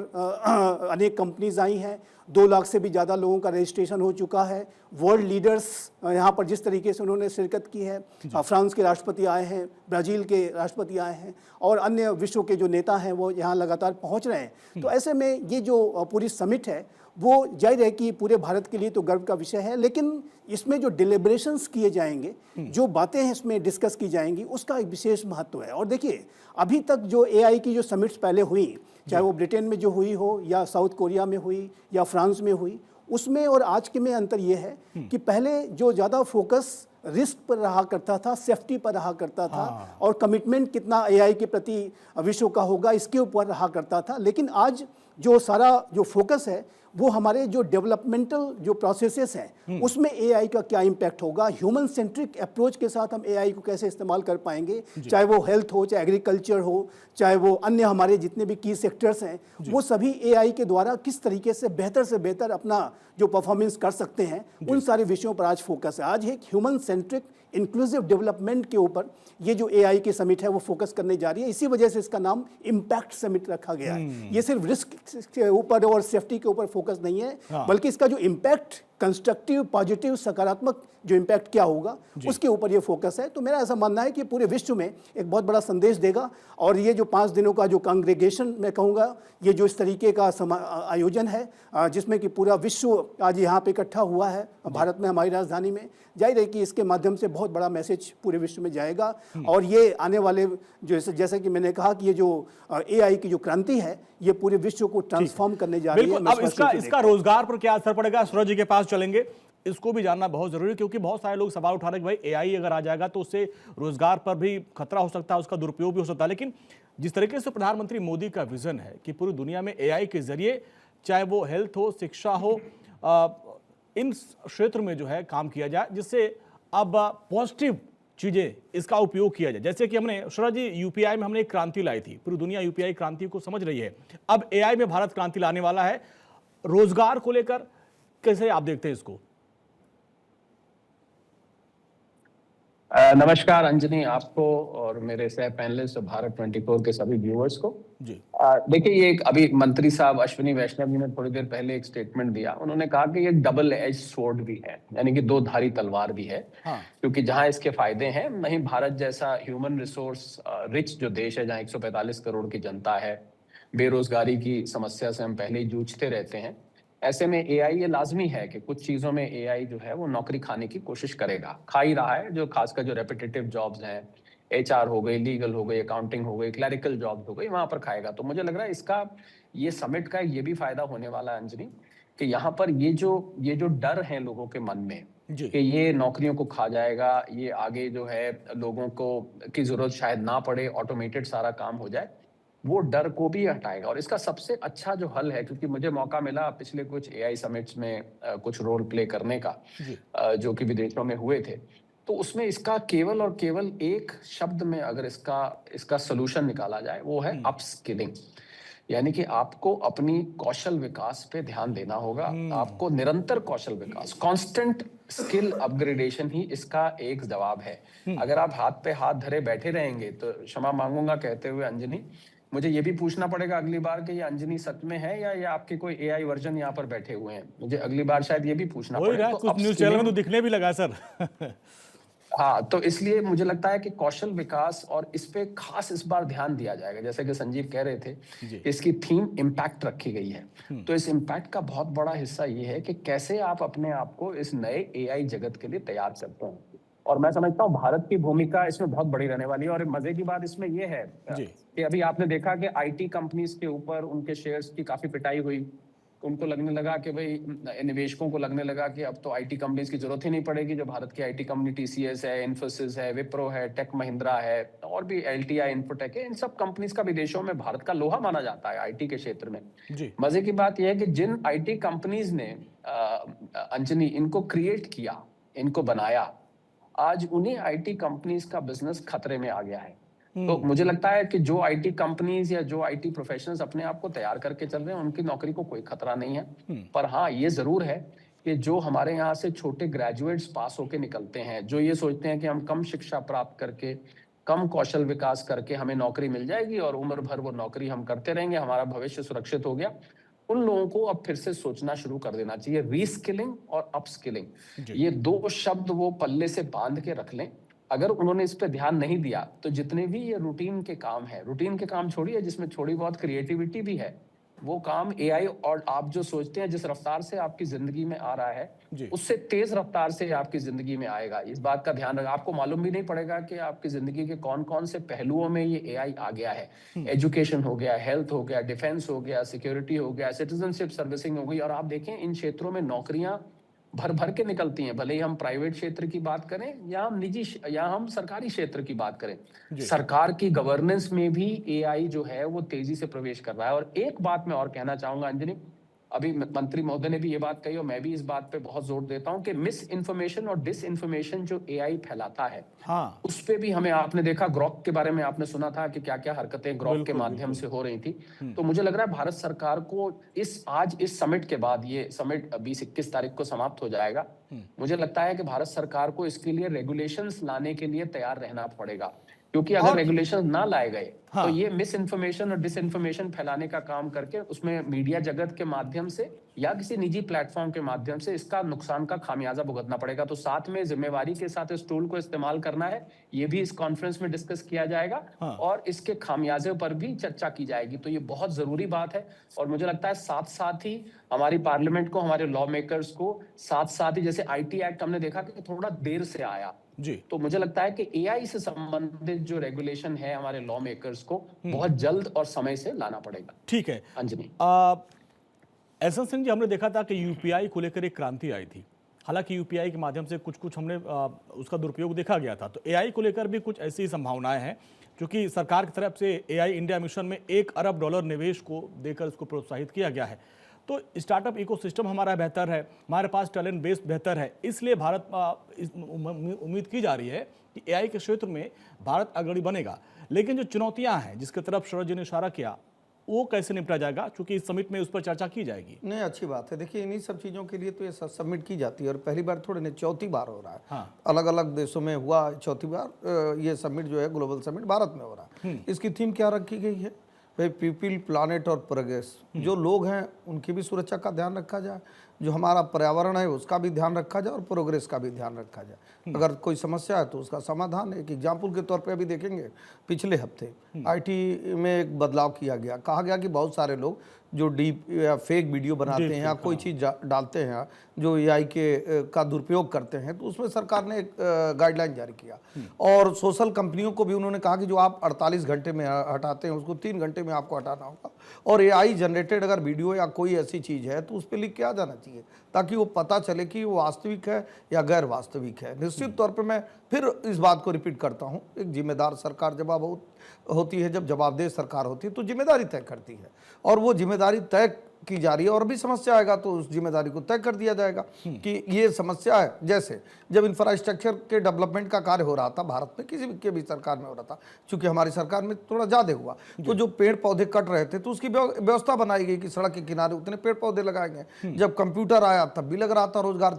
Speaker 8: अनेक कंपनीज आई हैं, 2 लाख से भी ज़्यादा लोगों का रजिस्ट्रेशन हो चुका है। वर्ल्ड लीडर्स यहाँ पर जिस तरीके से उन्होंने शिरकत की है, फ्रांस के राष्ट्रपति आए हैं, ब्राज़ील के राष्ट्रपति आए हैं, और अन्य विश्व के जो नेता हैं वो यहाँ लगातार पहुँच रहे हैं। तो ऐसे में ये जो पूरी समिट है वो जाहिर है कि पूरे भारत के लिए तो गर्व का विषय है, लेकिन इसमें जो डिलिब्रेशंस किए जाएंगे, जो बातें हैं इसमें डिस्कस की जाएंगी, उसका एक विशेष महत्व है। और देखिए, अभी तक जो एआई की जो समिट्स पहले हुई, चाहे वो ब्रिटेन में जो हुई हो या साउथ कोरिया में हुई या फ्रांस में हुई, उसमें और आज के में अंतर ये है कि पहले जो ज़्यादा फोकस रिस्क पर रहा करता था, सेफ्टी पर रहा करता था, और कमिटमेंट कितना एआई के प्रति विश्व का होगा इसके ऊपर रहा करता था। लेकिन आज जो सारा जो फोकस है वो हमारे जो डेवलपमेंटल जो प्रोसेसेस हैं उसमें एआई का क्या इम्पैक्ट होगा, ह्यूमन सेंट्रिक अप्रोच के साथ हम एआई को कैसे इस्तेमाल कर पाएंगे, चाहे वो हेल्थ हो, चाहे एग्रीकल्चर हो, चाहे वो अन्य हमारे जितने भी की सेक्टर्स हैं, वो सभी एआई के द्वारा किस तरीके से बेहतर अपना जो परफॉर्मेंस कर सकते हैं, उन सारे विषयों पर आज फोकस है। आज एक ह्यूमन सेंट्रिक इंक्लूसिव डेवलपमेंट के ऊपर ये जो एआई की समिट है वो फोकस करने जा रही है। इसी वजह से इसका नाम इम्पैक्ट समिट रखा गया है। ये सिर्फ रिस्क के ऊपर और सेफ्टी के ऊपर फोकस नहीं है, बल्कि इसका जो इम्पैक्ट कंस्ट्रक्टिव, पॉजिटिव, सकारात्मक जो इम्पैक्ट क्या होगा उसके ऊपर ये फोकस है। तो मेरा ऐसा मानना है कि पूरे विश्व में एक बहुत बड़ा संदेश देगा। और ये जो 5 दिनों का जो कांग्रेगेशन मैं कहूँगा, ये जो इस तरीके का आयोजन है जिसमें कि पूरा विश्व आज यहाँ पे इकट्ठा हुआ है भारत में, हमारी राजधानी में, जाहिर है कि इसके माध्यम से बहुत बड़ा मैसेज पूरे विश्व में जाएगा। और ये आने वाले जैसे कि मैंने कहा कि ये जो एआई की जो क्रांति है ये पूरे विश्व को ट्रांसफॉर्म करने जा रही है।
Speaker 4: अब इसका रोजगार पर क्या असर पड़ेगा, सूरज जी के पास चलेंगे, इसको भी जानना बहुत जरूरी है, क्योंकि बहुत सारे लोग सवाल उठा रहे हैं कि भाई एआई अगर आ जाएगा तो उससे रोजगार पर भी खतरा हो सकता है, उसका दुरुपयोग भी हो सकता है। लेकिन जिस तरीके से प्रधानमंत्री मोदी का विजन है कि पूरी दुनिया में एआई के जरिए चाहे वो हेल्थ हो, शिक्षा हो, इन क्षेत्र में जो है काम किया जाए, जिससे अब पॉजिटिव चीजें इसका उपयोग किया जाए। जैसे कि हमने सूरज जी यूपीआई में हमने एक क्रांति लाई थी, पूरी दुनिया यूपीआई क्रांति को समझ रही है, अब एआई में भारत क्रांति लाने वाला है। रोजगार को लेकर कैसे आप देखते हैं इसको?
Speaker 9: नमस्कार अंजनी, आपको और मेरे सह पैनलिस्ट भारत 24 के सभी व्यूअर्स को जी। देखिए, ये एक अभी मंत्री साहब अश्विनी वैष्णव जी ने थोड़ी देर पहले एक स्टेटमेंट दिया। उन्होंने कहा कि ये डबल एज स्वॉर्ड भी है, यानी कि 2 धारी तलवार भी है। हाँ। क्योंकि जहां इसके फायदे हैं, वहीं भारत जैसा ह्यूमन रिसोर्स रिच जो देश है, जहां 145 करोड़ की जनता है, बेरोजगारी की समस्या से हम पहले ही जूझते रहते हैं, ऐसे में एआई ये लाजमी है कि कुछ चीजों में एआई जो है वो नौकरी खाने की कोशिश करेगा, खा ही रहा है। जो खासकर जो रेपिटेटिव जॉब्स हैं, एचआर हो गई, लीगल हो गई, अकाउंटिंग हो गई, क्लरिकल जॉब्स हो गई, वहां पर खाएगा। तो मुझे लग रहा है इसका, ये समिट का ये भी फायदा होने वाला है अंजनी, कि यहाँ पर ये जो डर है लोगों के मन में कि ये नौकरियों को खा जाएगा, ये आगे जो है लोगों को की जरूरत शायद ना पड़े, ऑटोमेटेड सारा काम हो जाए, वो डर को भी हटाएगा। और इसका सबसे अच्छा जो हल है, क्योंकि मुझे मौका मिला पिछले कुछ एआई समिट्स में कुछ रोल प्ले करने का, जो कि विदेशों में हुए थे, तो उसमें इसका केवल और केवल एक शब्द में अगर इसका सोल्यूशन निकाला जाए, वो है अपस्किलिंग। यानी कि आपको अपनी कौशल विकास पे ध्यान देना होगा। आपको निरंतर कौशल विकास, कांस्टेंट स्किल अपग्रेडेशन ही इसका एक जवाब है। अगर आप हाथ पे हाथ धरे बैठे रहेंगे, तो क्षमा मांगूंगा कहते हुए अंजनी, मुझे ये भी पूछना पड़ेगा अगली बार कि ये अंजनी सच में है या ये आपके कोई एआई वर्जन यहाँ पर बैठे हुए हैं। मुझे अगली बार शायद ये भी पूछना पड़ेगा।
Speaker 4: कुछ न्यूज़ चैनल में तो दिखने भी लगा सर।
Speaker 9: हाँ, तो इसलिए मुझे लगता है कि कौशल विकास, और इस पे खास इस बार ध्यान दिया जाएगा। जैसे कि संजीव कह रहे थे, इसकी थीम इम्पैक्ट रखी गई है। तो इस इम्पैक्ट का बहुत बड़ा हिस्सा ये है कि कैसे आप अपने आप को इस नए एआई जगत के लिए तैयार करते हैं। और मैं समझता हूँ भारत की भूमिका इसमें बहुत बड़ी रहने वाली है। और मजे की बात इसमें यह है कि अभी आपने देखा कि आईटी कंपनीज के ऊपर उनके शेयर्स की काफी पिटाई हुई। उनको लगने लगा कि भाई, निवेशकों को लगने लगा कि अब तो आईटी कंपनीज की जरूरत ही नहीं पड़ेगी। जो भारत की आईटी कंपनी टीसीएस है, इन्फोसिस है, विप्रो है, टेक महिंद्रा है, और भी एलटीआई, इन्फोटेक है, इन सब कंपनीज का विदेशों में भारत का लोहा माना जाता है आईटी के क्षेत्र में। मजे की बात यह है कि जिन आईटी कंपनीज ने अंजनी इनको क्रिएट किया, इनको बनाया, आज उन्हीं आईटी कंपनीज का बिजनेस खतरे में आ गया है। तो मुझे लगता है कि जो आईटी कंपनीज या जो आईटी प्रोफेशनल्स अपने आप को तैयार करके चल रहे हैं, उनकी नौकरी को कोई खतरा नहीं है। पर हाँ, ये जरूर है कि जो हमारे यहाँ से छोटे ग्रेजुएट्स पास होके निकलते हैं, जो ये सोचते हैं कि हम कम शिक्षा प्राप्त करके, कम कौशल विकास करके हमें नौकरी मिल जाएगी और उम्र भर वो नौकरी हम करते रहेंगे, हमारा भविष्य सुरक्षित हो गया, उन लोगों को अब फिर से सोचना शुरू कर देना चाहिए। रीस्किलिंग और अपस्किलिंग, ये 2 शब्द वो पल्ले से बांध के रख लें। अगर उन्होंने इस पे ध्यान नहीं दिया, तो जितने भी ये रूटीन के काम है, रूटीन के काम छोड़िए, जिसमें थोड़ी बहुत क्रिएटिविटी भी है, वो काम एआई और आप जो सोचते हैं जिस रफ्तार से आपकी जिंदगी में आ रहा है, उससे तेज रफ्तार से आपकी जिंदगी में आएगा। इस बात का ध्यान रखना। आपको मालूम भी नहीं पड़ेगा कि आपकी जिंदगी के कौन कौन से पहलुओं में ये एआई आ गया है। एजुकेशन हो गया, हेल्थ हो गया, डिफेंस हो गया, सिक्योरिटी हो गया, सिटीजनशिप सर्विसिंग हो गई। और आप देखें, इन क्षेत्रों में नौकरियां भर भर के निकलती हैं, भले ही हम प्राइवेट क्षेत्र की बात करें या हम निजी या हम सरकारी क्षेत्र की बात करें। सरकार की गवर्नेंस में भी एआई जो है वो तेजी से प्रवेश कर रहा है। और एक बात मैं और कहना चाहूंगा अंजनी, अभी मंत्री महोदय ने भी ये बात कही और मैं भी इस बात पे बहुत जोर देता हूं कि मिस इन्फॉर्मेशन और डिस इन्फॉर्मेशन जो एआई फैलाता है,
Speaker 4: हाँ,
Speaker 9: उस पे भी हमें, आपने देखा ग्रॉक के बारे में आपने सुना था कि क्या क्या हरकतें ग्रॉक के माध्यम से हो रही थी। तो मुझे लग रहा है भारत सरकार को आज इस समिट के बाद, ये समिट 20-21 तारीख को समाप्त हो जाएगा, मुझे लगता है कि भारत सरकार को इसके लिए रेगुलेशंस लाने के लिए तैयार रहना पड़ेगा, क्योंकि अगर रेगुलेशन ना लाए गए तो ये मिस इन्फॉर्मेशन और डिस इन्फॉर्मेशन फैलाने का काम करके उसमें मीडिया जगत के माध्यम से या किसी निजी प्लेटफॉर्म के माध्यम से इसका नुकसान का खामियाजा भुगतना पड़ेगा। तो साथ में जिम्मेवारी के साथ इस टूल को इस्तेमाल करना है, ये भी इस कॉन्फ्रेंस में डिस्कस किया जाएगा और इसके खामियाजे पर भी चर्चा की जाएगी। तो ये बहुत जरूरी बात है और मुझे लगता है साथ साथ ही हमारी पार्लियामेंट को, हमारे लॉ मेकर्स को साथ साथ ही, जैसे आईटी एक्ट हमने देखा कि थोड़ा देर से आया
Speaker 4: जी,
Speaker 9: तो मुझे लगता है कि एआई से संबंधित जो रेगुलेशन है हमारे लॉ मेकर्स को बहुत जल्द और समय से लाना पड़ेगा।
Speaker 4: ठीक है
Speaker 9: अंजनी,
Speaker 4: एहसन सिंह जी, हमने देखा था कि यूपीआई को लेकर एक क्रांति आई थी। हालांकि यूपीआई के माध्यम से कुछ हमने उसका दुरुपयोग देखा गया था, तो एआई को लेकर भी कुछ ऐसी संभावनाएं हैं, क्योंकि सरकार की तरफ से एआई इंडिया मिशन में $1 अरब निवेश को देकर इसको प्रोत्साहित किया गया है। तो स्टार्टअप इकोसिस्टम हमारा बेहतर है, हमारे पास टैलेंट बेस बेहतर है, इसलिए भारत उम्मीद की जा रही है कि एआई के क्षेत्र में भारत अग्रणी बनेगा। लेकिन जो चुनौतियां हैं जिसकी तरफ शरद जी ने इशारा किया, वो कैसे निपटा जाएगा, क्योंकि इस समिट में उस पर चर्चा की जाएगी।
Speaker 5: नहीं, अच्छी बात है। देखिए, इन्हीं सब चीज़ों के लिए तो ये सबमिट की जाती है और पहली बार थोड़ी नहीं, चौथी बार हो रहा है।
Speaker 4: हाँ।
Speaker 5: अलग अलग देशों में हुआ, चौथी बार ये समिट जो है, ग्लोबल समिट भारत में हो रहा है। इसकी थीम क्या रखी गई है भाई? पीपल, प्लानेट और प्रोग्रेस। जो लोग हैं उनकी भी सुरक्षा का ध्यान रखा जाए, जो हमारा पर्यावरण है उसका भी ध्यान रखा जाए और प्रोग्रेस का भी ध्यान रखा जाए। अगर कोई समस्या है तो उसका समाधान है। एक एग्जाम्पल के तौर पे अभी देखेंगे, पिछले हफ्ते आईटी में एक बदलाव किया गया। कहा गया कि बहुत सारे लोग जो डीप या फेक वीडियो बनाते हैं या कोई चीज़ डालते हैं जो एआई का दुरुपयोग करते हैं, तो उसमें सरकार ने एक गाइडलाइन जारी किया और सोशल कंपनियों को भी उन्होंने कहा कि जो आप 48 घंटे में हटाते हैं उसको 3 घंटे में आपको हटाना होगा। और एआई जनरेटेड अगर वीडियो या कोई ऐसी चीज़ है तो उस पर लिख के आ जाना चाहिए, ताकि वो पता चले कि वो वास्तविक है या गैर वास्तविक है। निश्चित तौर पे मैं फिर इस बात को रिपीट करता हूँ, एक जिम्मेदार सरकार जब होती है, जब जवाबदेह सरकार होती है तो जिम्मेदारी तय करती है और वो जिम्मेदारी तय की जा रही है। और भी समस्या आएगा तो उस जिम्मेदारी को तय कर दिया जाएगा कि ये समस्या है। जैसे जब इंफ्रास्ट्रक्चर के डेवलपमेंट का कार्य हो रहा था भारत में, किसी के भी सरकार में हो रहा था, चूंकि हमारी सरकार में थोड़ा ज़्यादा हुआ, तो जो पेड़ पौधे कट रहे थे तो उसकी व्यवस्था बनाई गई कि सड़क के किनारे उतने पेड़ पौधे लगाएंगे। जब कंप्यूटर आया तब भी लग रहा था रोजगार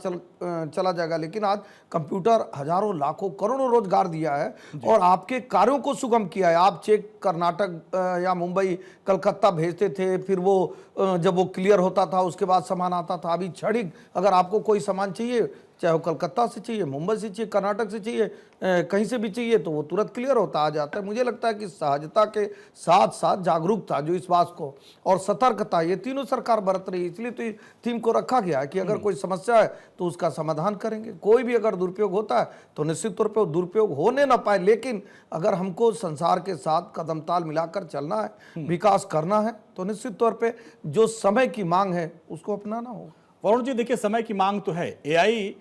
Speaker 5: चला जाएगा, लेकिन आज कंप्यूटर हजारों लाखों करोड़ों रोजगार दिया है और आपके कार्यों को सुगम किया है। आप चेक कर्नाटक या मुंबई, कलकत्ता भेजते थे, फिर वो जब वो क्लियर होता था उसके बाद सामान आता था। अभी क्षणिक अगर आपको कोई सामान चाहिए, चाहे वो कलकत्ता से चाहिए, मुंबई से चाहिए, कर्नाटक से चाहिए, कहीं से भी चाहिए, तो वो तुरंत क्लियर होता आ जाता है। मुझे लगता है कि सहजता के साथ साथ जागरूकता, जो इस बात को, और सतर्कता, ये तीनों सरकार बरत रही है। इसलिए तो थीम को रखा गया है कि अगर कोई समस्या है तो उसका समाधान करेंगे। कोई भी अगर दुरुपयोग होता है तो निश्चित तौर पर दुरुपयोग होने ना पाए, लेकिन अगर हमको संसार के साथ कदम ताल मिलाकर चलना है, विकास करना है, तो निश्चित तौर पर जो समय की मांग है उसको अपनाना होगा।
Speaker 4: वरुण जी, देखिए, समय की मांग तो है, एआई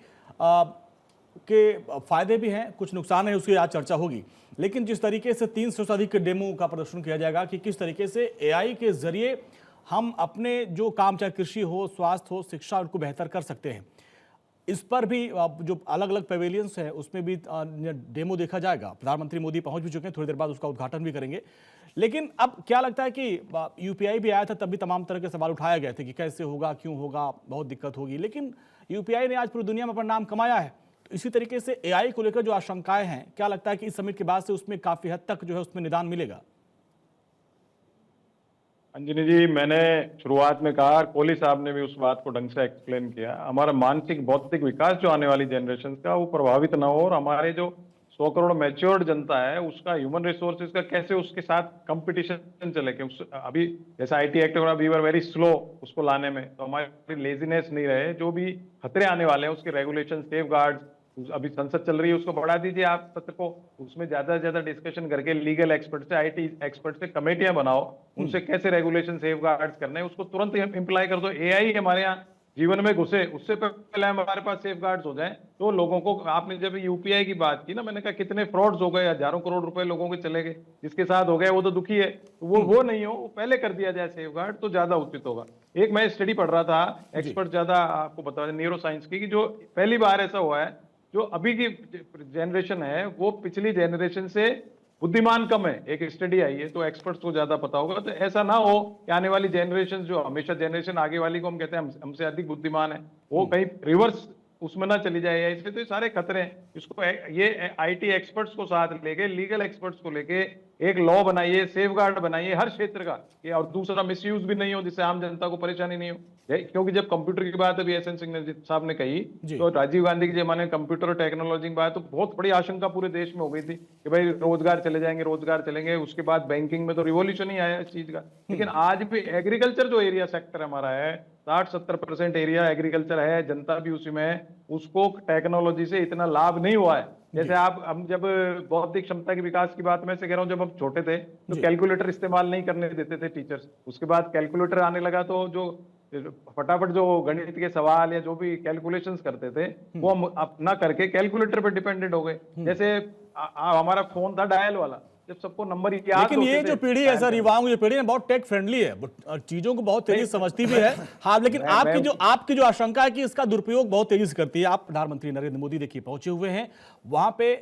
Speaker 4: के फायदे भी हैं, कुछ नुकसान है, उसकी आज चर्चा होगी। लेकिन जिस तरीके से 300 से अधिक डेमो का प्रदर्शन किया जाएगा कि किस तरीके से एआई के जरिए हम अपने जो काम, चाहे कृषि हो, स्वास्थ्य हो, शिक्षा, उनको बेहतर कर सकते हैं, इस पर भी जो अलग अलग पेवेलियंस हैं उसमें भी डेमो देखा जाएगा। प्रधानमंत्री मोदी पहुंच भी चुके हैं, थोड़ी देर बाद उसका उद्घाटन भी करेंगे। लेकिन अब क्या लगता है कि यूपीआई भी आया था, तब भी तमाम तरह के सवाल उठाए गए थे कि कैसे होगा, क्यों होगा, बहुत दिक्कत होगी, लेकिन यूपीआई ने आज पूरी दुनिया में अपना नाम कमाया है। तो इसी तरीके से एआई को लेकर जो आशंकाएं हैं, क्या लगता है कि इस समिट के बाद से उसमें काफी हद तक जो है उसमें निदान मिलेगा?
Speaker 7: अंजनी जी, मैंने शुरुआत में कहा, कोहली साहब ने भी उस बात को ढंग से एक्सप्लेन किया, हमारा मानसिक भौतिक विकास जो आने वाली जनरेशन का, वो प्रभावित ना हो और हमारे जो 100 करोड़ मैच्योर्ड जनता है उसका ह्यूमन रिसोर्सेज का कैसे उसके साथ कंपटीशन चले। कि अभी जैसा IT act we were very slow उसको लाने में, तो हमारी लेजीनेस नहीं रहे। जो भी खतरे आने वाले हैं उसके रेगुलेशन, सेफ गार्ड, अभी संसद चल रही है उसको बढ़ा दीजिए आप सत्र को, उसमें ज्यादा से ज्यादा डिस्कशन करके लीगल एक्सपर्ट से, आईटी एक्सपर्ट से कमेटियां बनाओ, उनसे कैसे रेगुलेशन, सेफ गार्ड्स करने हैं उसको तुरंत इम्प्लाई कर दो। एआई हमारे यहाँ जीवन में घुसे उससे पहले हमारे पास सेफ गार्ड्स हो जाएं। तो लोगों को, आपने जब यूपीआई की बात की ना, मैंने कहा कितने फ्रॉड्स हो गए, हजारों करोड़ रुपए लोगों के चले गए, जिसके साथ हो गए वो तो दुखी है, वो नहीं हो, वो पहले कर दिया जाए सेफ गार्ड, तो ज्यादा उचित होगा। एक मैं स्टडी पढ़ रहा था, एक्सपर्ट ज्यादा आपको बता दें न्यूरो साइंस की, कि जो पहली बार ऐसा हुआ है जो अभी की जनरेशन है वो पिछली जनरेशन से बुद्धिमान कम है। एक स्टडी आई है, तो एक्सपर्ट्स को ज्यादा पता होगा। तो ऐसा ना हो कि आने वाली जनरेशन, जो हमेशा जनरेशन आगे वाली को हम कहते हैं हमसे अधिक बुद्धिमान है, वो कहीं रिवर्स उसमें ना चली जाए। इसलिए तो ये सारे खतरे हैं। इसको ये आईटी एक्सपर्ट्स को साथ लेके, लीगल एक्सपर्ट्स को लेके एक लॉ बनाइए, सेफगार्ड बनाइए हर क्षेत्र का, ये और दूसरा मिसयूज भी नहीं हो, जिससे आम जनता को परेशानी नहीं हो। क्योंकि जब कंप्यूटर की बात अभी एसएन सिंह साहब ने कही, तो राजीव गांधी के जमाने में कंप्यूटर और टेक्नोलॉजी की बात, तो बहुत बड़ी आशंका पूरे देश में हो गई थी कि भाई रोजगार चले जाएंगे, रोजगार चलेंगे। उसके बाद बैंकिंग में तो रिवॉल्यूशन ही आया इस चीज का। लेकिन आज भी एग्रीकल्चर जो एरिया सेक्टर हमारा है, 60-70% एरिया एग्रीकल्चर है, जनता भी उसी में है, उसको टेक्नोलॉजी से इतना लाभ नहीं हुआ है। जैसे हम जब बौद्धिक क्षमता के विकास की बात मैं से कह रहा हूँ, जब हम छोटे थे तो कैलकुलेटर इस्तेमाल नहीं करने देते थे टीचर्स। उसके बाद कैलकुलेटर आने लगा तो जो फटाफट जो गणित के सवाल या जो भी कैलकुलेशंस करते थे वो हम अपना करके कैलकुलेटर पे डिपेंडेंट हो गए। जैसे हमारा फोन था डायल वाला, जब सबको नंबर याद,
Speaker 4: लेकिन ये जो पीढ़ी है सर, युवाओं की पीढ़ी है बहुत टेक फ्रेंडली है, चीजों को बहुत तेजी से समझती भी है। हाँ, लेकिन आपकी जो आशंका है कि इसका दुरुपयोग बहुत तेजी से करती है। आप प्रधानमंत्री नरेंद्र मोदी देखिए पहुंचे हुए हैं, वहां पे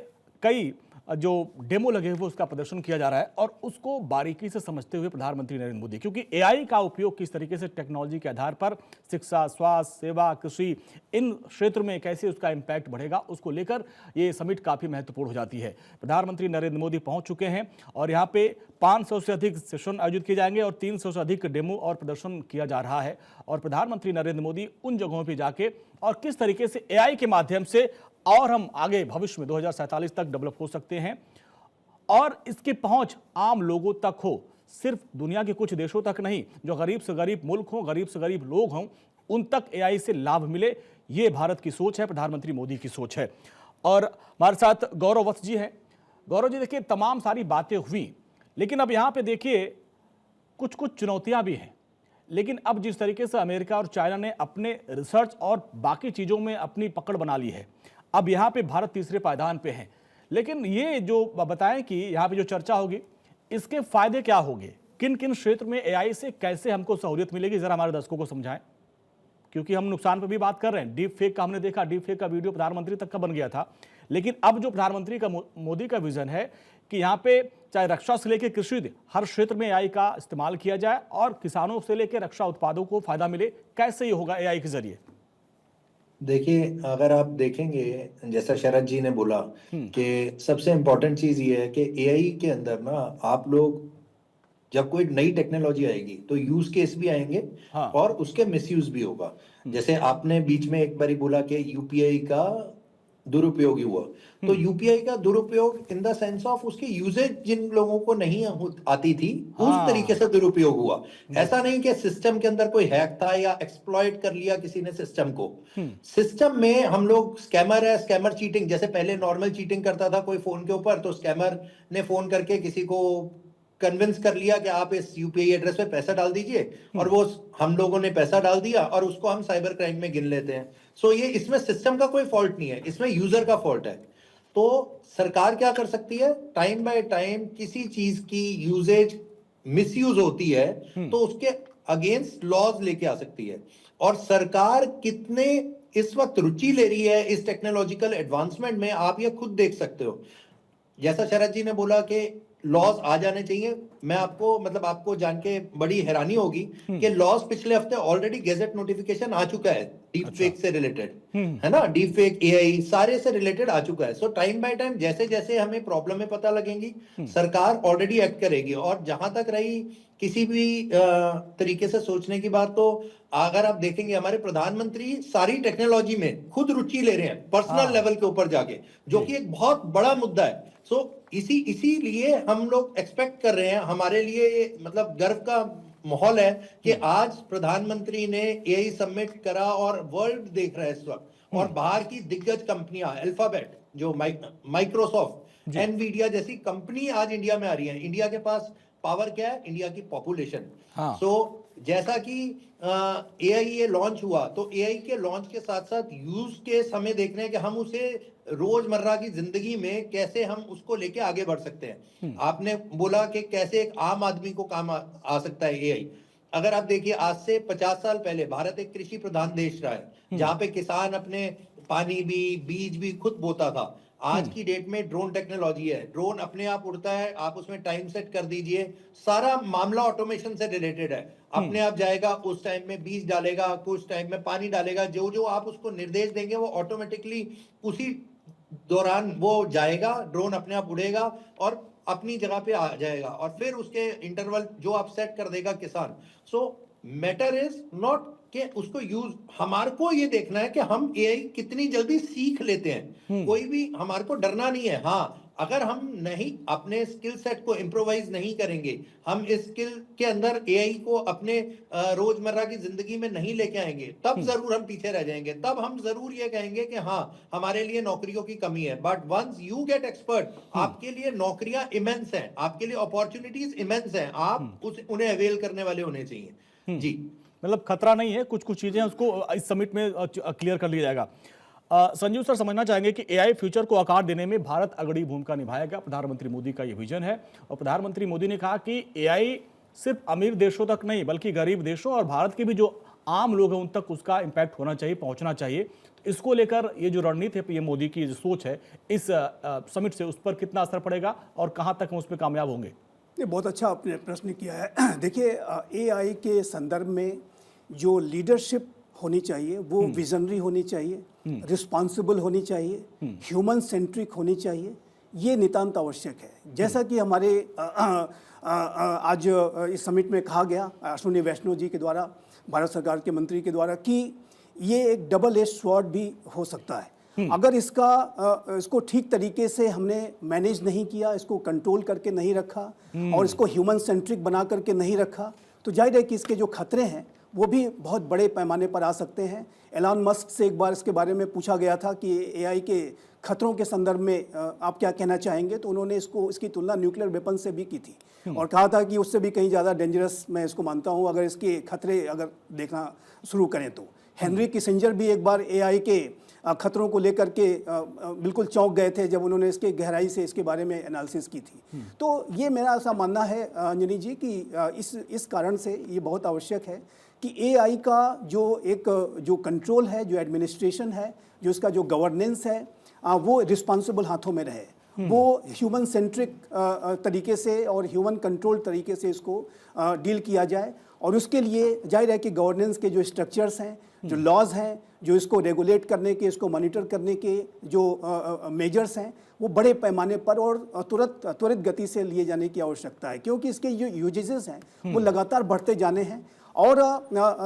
Speaker 4: कई जो डेमो लगे हुए उसका प्रदर्शन किया जा रहा है, और उसको बारीकी से समझते हुए प्रधानमंत्री नरेंद्र मोदी, क्योंकि एआई का उपयोग किस तरीके से टेक्नोलॉजी के आधार पर शिक्षा, स्वास्थ्य सेवा, कृषि, इन क्षेत्र में कैसे उसका इम्पैक्ट बढ़ेगा, उसको लेकर ये समिट काफ़ी महत्वपूर्ण हो जाती है। प्रधानमंत्री नरेंद्र मोदी पहुंच चुके हैं और यहाँ पे 500 से अधिक सेशन आयोजित किए जाएंगे और 300 से अधिक डेमो और प्रदर्शन किया जा रहा है। और प्रधानमंत्री नरेंद्र मोदी उन जगहों पर जाके और किस तरीके से एआई के माध्यम से और हम आगे भविष्य में 2047 तक डेवलप हो सकते हैं और इसकी पहुंच आम लोगों तक हो, सिर्फ दुनिया के कुछ देशों तक नहीं, जो गरीब से गरीब मुल्क हों, गरीब से गरीब लोग हों, उन तक एआई से लाभ मिले, ये भारत की सोच है, प्रधानमंत्री मोदी की सोच है। और हमारे साथ गौरव वत्स जी हैं। गौरव जी देखिए, तमाम सारी बातें हुई, लेकिन अब यहाँ पे देखिए कुछ कुछ चुनौतियाँ भी हैं। लेकिन अब जिस तरीके से अमेरिका और चाइना ने अपने रिसर्च और बाकी चीज़ों में अपनी पकड़ बना ली है, अब यहाँ पे भारत तीसरे पायदान पे है। लेकिन ये जो बताएं कि यहाँ पे जो चर्चा होगी, इसके फायदे क्या होंगे, किन किन क्षेत्र में एआई से कैसे हमको सहूलियत मिलेगी, जरा हमारे दर्शकों को समझाएं। क्योंकि हम नुकसान पर भी बात कर रहे हैं। डीप फेक का हमने देखा, डीप फेक का वीडियो प्रधानमंत्री तक का बन गया था। लेकिन अब जो प्रधानमंत्री का मोदी का विजन है कि यहाँ पे चाहे रक्षा से लेकर कृषि, हर क्षेत्र में एआई का इस्तेमाल किया जाए और किसानों से लेकर रक्षा उत्पादों को फायदा मिले, कैसे ये होगा एआई के जरिए?
Speaker 6: देखिए, अगर आप देखेंगे, जैसा शरद जी ने बोला कि सबसे इम्पोर्टेंट चीज ये है कि एआई के अंदर ना, आप लोग जब कोई नई टेक्नोलॉजी आएगी तो यूज केस भी आएंगे और उसके मिसयूज भी होगा। जैसे आपने बीच में एक बारी बोला कि यूपीआई का दुरुपयोग हुआ, तो यूपीआई का दुरुपयोग इन द सेंस ऑफ उसकी यूजेज जिन लोगों को नहीं आती थी, उस तरीके से दुरुपयोग हुआ। ऐसा नहीं कि सिस्टम के अंदर कोई हैक था या एक्सप्लॉइट कर लिया किसी ने सिस्टम को। सिस्टम में हम लोग, स्कैमर है, स्कैमर चीटिंग, जैसे पहले नॉर्मल चीटिंग करता था कोई फोन के ऊपर, तो स्कैमर ने फोन करके किसी को कन्विंस कर लिया कि आप इस यूपीआई एड्रेस पे पैसा डाल दीजिए, और वो हम लोगों ने पैसा डाल दिया और उसको हम साइबर क्राइम में गिन लेते हैं। सो ये इसमें सिस्टम का कोई फॉल्ट नहीं है, इसमें यूजर का फॉल्ट है। तो सरकार क्या कर सकती है, टाइम बाय टाइम किसी चीज की यूजेज मिसयूज होती है तो उसके अगेंस्ट लॉज लेके आ सकती है। और सरकार कितने इस वक्त रुचि ले रही है इस टेक्नोलॉजिकल एडवांसमेंट में, आप ये खुद देख सकते हो। जैसा शरद जी ने बोला कि लॉज आ जाने चाहिए, मैं आपको जान के बड़ी हैरानी होगी कि लॉज पिछले हफ्ते ऑलरेडी गेजेट नोटिफिकेशन आ चुका है डीप फेक से रिलेटेड, है ना, डीप फेक, एआई, सारे से रिलेटेड आ चुका है। सो टाइम बाय टाइम जैसे जैसे हमें प्रॉब्लम पता लगेंगी, सरकार ऑलरेडी एक्ट करेगी। और जहां तक रही किसी भी तरीके से सोचने की बात, तो अगर आप देखेंगे हमारे प्रधानमंत्री सारी टेक्नोलॉजी में खुद रुचि ले रहे हैं, पर्सनल लेवल के ऊपर जाके, जो कि एक बहुत बड़ा मुद्दा है। सो इसीलिए हम लोग एक्सपेक्ट कर रहे हैं, हमारे लिए मतलब गर्व का माहौल है कि आज प्रधानमंत्री ने एआई समिट करा और वर्ल्ड देख रहा है इस वक्त। और बाहर की दिग्गज कंपनियां, अल्फाबेट, जो माइक्रोसॉफ्ट, एनवीडिया जैसी कंपनी आज इंडिया में आ रही है। इंडिया के पास पावर क्या है, इंडिया की पॉपुलेशन। सो जैसा कि एआई लॉन्च हुआ, तो एआई के लॉन्च के साथ साथ यूज केस हमें देखने हैं कि हम उसे रोजमर्रा की जिंदगी में कैसे हम उसको लेके आगे बढ़ सकते हैं। आपने बोला कि कैसे एक आम आदमी को काम आ सकता है एआई, अगर आप देखिए आज से 50 साल पहले भारत एक कृषि प्रधान देश रहा है, जहां पे किसान अपने पानी भी बीज भी खुद बोता था। आज की डेट में ड्रोन टेक्नोलॉजी है, ड्रोन अपने आप उड़ता है, आप उसमें टाइम सेट कर दीजिए, सारा मामला ऑटोमेशन से रिलेटेड है। अपने आप जाएगा, उस टाइम में बीज डालेगा, कुछ टाइम में पानी डालेगा, जो जो आप उसको निर्देश देंगे वो ऑटोमेटिकली उसी दौरान वो जाएगा, ड्रोन अपने आप उड़ेगा और अपनी जगह पे आ जाएगा, और फिर उसके इंटरवल जो आप सेट कर देगा किसान। सो मैटर इज नॉट कि उसको यूज, हमारे को ये देखना है कि हम एआई कितनी जल्दी सीख लेते हैं। कोई भी हमारे को डरना नहीं है। हाँ, अगर हम नहीं अपने स्किल सेट को इम्प्रोवाइज नहीं करेंगे, हम इस स्किल के अंदर एआई को अपने रोजमर्रा की जिंदगी में नहीं लेके आएंगे, तब जरूर हम पीछे रह जाएंगे। तब हम जरूर ये कहेंगे कि हाँ हमारे लिए नौकरियों की कमी है। But once you get expert, आपके लिए नौकरियां इमेंस हैं, आपके लिए अपॉर्चुनिटीज इमेंस हैं, आप उन्हें अवेल करने वाले होने चाहिए। जी,
Speaker 4: मतलब खतरा नहीं है, कुछ कुछ चीजें उसको इस समिट में क्लियर कर लिया जाएगा। संजीव सर, समझना चाहेंगे कि एआई फ्यूचर को आकार देने में भारत अग्रणी भूमिका निभाएगा। प्रधानमंत्री मोदी का ये विजन है, और प्रधानमंत्री मोदी ने कहा कि एआई सिर्फ अमीर देशों तक नहीं बल्कि गरीब देशों और भारत के भी जो आम लोग हैं उन तक उसका इम्पैक्ट होना चाहिए, पहुंचना चाहिए। तो इसको लेकर ये जो रणनीति है पीएम मोदी की जो सोच है इस समिट से, उस पर कितना असर पड़ेगा और कहाँ तक हम उस पर कामयाब होंगे?
Speaker 8: ये बहुत अच्छा आपने प्रश्न किया है। देखिए, एआई के संदर्भ में जो लीडरशिप होनी चाहिए वो विजनरी होनी चाहिए, रिस्पॉन्सिबल होनी चाहिए, ह्यूमन सेंट्रिक होनी चाहिए। ये नितांत आवश्यक है। जैसा कि हमारे आज इस समिट में कहा गया अश्विनी वैष्णव जी के द्वारा, भारत सरकार के मंत्री के द्वारा, कि ये एक डबल एज स्वॉर्ड भी हो सकता है। अगर इसको ठीक तरीके से हमने मैनेज नहीं किया, इसको कंट्रोल करके नहीं रखा और इसको ह्यूमन सेंट्रिक बना करके नहीं रखा, तो जाहिर है कि इसके जो खतरे हैं वो भी बहुत बड़े पैमाने पर आ सकते हैं। एलन मस्क से एक बार इसके बारे में पूछा गया था कि एआई के खतरों के संदर्भ में आप क्या कहना चाहेंगे, तो उन्होंने इसकी तुलना न्यूक्लियर वेपन से भी की थी और कहा था कि उससे भी कहीं ज़्यादा डेंजरस मैं इसको मानता हूँ अगर इसके खतरे अगर देखना शुरू करें तो। हेनरी किसिंजर भी एक बार एआई के खतरों को लेकर के बिल्कुल चौंक गए थे जब उन्होंने इसके गहराई से इसके बारे में एनालिसिस की थी। तो ये मेरा ऐसा मानना है अंजनी जी कि इस कारण से ये बहुत आवश्यक है कि एआई का जो कंट्रोल है, जो एडमिनिस्ट्रेशन है, जो इसका जो गवर्नेंस है, वो रिस्पॉन्सिबल हाथों में रहे, वो ह्यूमन सेंट्रिक तरीके से और ह्यूमन कंट्रोल तरीके से इसको डील किया जाए। और उसके लिए जाहिर है कि गवर्नेंस के जो स्ट्रक्चर्स हैं, जो लॉज हैं, जो इसको रेगुलेट करने के, इसको मॉनिटर करने के जो मेजर्स हैं, वो बड़े पैमाने पर और त्वरित गति से लिए जाने की आवश्यकता है, क्योंकि इसके जो यूजेजेस हैं वो लगातार बढ़ते जाने हैं। और